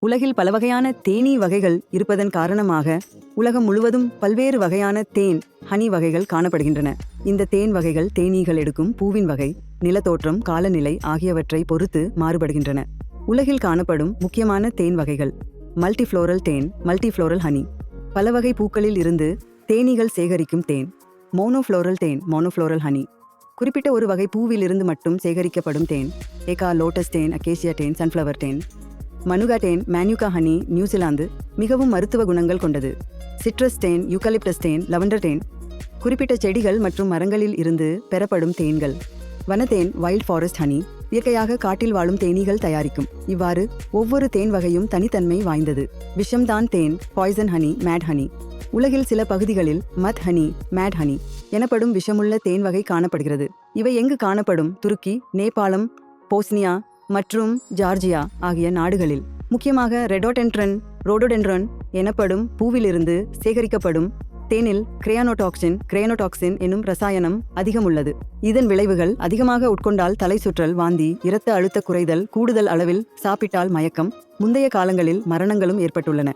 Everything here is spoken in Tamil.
உலகில் பலவகையான தேனீ வகைகள் இருப்பதன் காரணமாக உலகம் முழுவதும் பல்வேறு வகையான தேன் ஹனி வகைகள் காணப்படுகின்றன. இந்த தேன் வகைகள் தேனீகள் எடுக்கும் பூவின் வகை, நிலத்தோற்றம், காலநிலை ஆகியவற்றை பொறுத்து மாறுபடுகின்றன. உலகில் காணப்படும் முக்கியமான தேன் வகைகள்: மல்டிஃப்ளோரல் தேன், மல்டிஃப்ளோரல் ஹனி, பல வகை பூக்களில் இருந்து தேனீகள் சேகரிக்கும் தேன். மோனோஃப்ளோரல் தேன், மோனோஃப்ளோரல் ஹனி, குறிப்பிட்ட ஒரு வகை பூவில் இருந்து மட்டும் சேகரிக்கப்படும் தேன். ஏகா, லோட்டஸ் தேன், அகேசியா தேன், சன்ஃப்ளவர் தேன். மனுகா தேன், மேன்யூகா ஹனி, நியூசிலாந்து, மிகவும் மருத்துவ குணங்கள் கொண்டது. சிட்ரஸ் தேன், யூகலிப்டஸ் தேன், லவண்டர் தேன், குறிப்பிட்ட செடிகள் மற்றும் மரங்களில் இருந்து பெறப்படும் தேன்கள். வனத்தேன், வைல்ட் ஃபாரஸ்ட் ஹனி, இயற்கையாக காட்டில் வாழும் தேனீகள் தயாரிக்கும். இவ்வாறு ஒவ்வொரு தேன் வகையும் தனித்தன்மை வாய்ந்தது. விஷம்தான் தேன், பாய்சன் ஹனி, மேட் ஹனி. உலகில் சில பகுதிகளில் மத் ஹனி, மேட் ஹனி எனப்படும் விஷமுள்ள தேன் வகை காணப்படுகிறது. இவை எங்கு காணப்படும்? துருக்கி, நேபாளம், போஸ்னியா மற்றும் ஜார்ஜியா ஆகிய நாடுகளில். முக்கியமாக ரோடோடென்ட்ரன் எனப்படும் பூவிலிருந்து சேகரிக்கப்படும் தேனில் கிரையானோடாக்சின் எனும் ரசாயனம் அதிகம் உள்ளது. இதன் விளைவுகள்: அதிகமாக உட்கொண்டால் தலை சுற்றல், வாந்தி, இரத்த அழுத்த குறைதல், கூடுதல் அளவில் சாப்பிட்டால் மயக்கம், முந்தைய காலங்களில் மரணங்களும் ஏற்பட்டுள்ளன.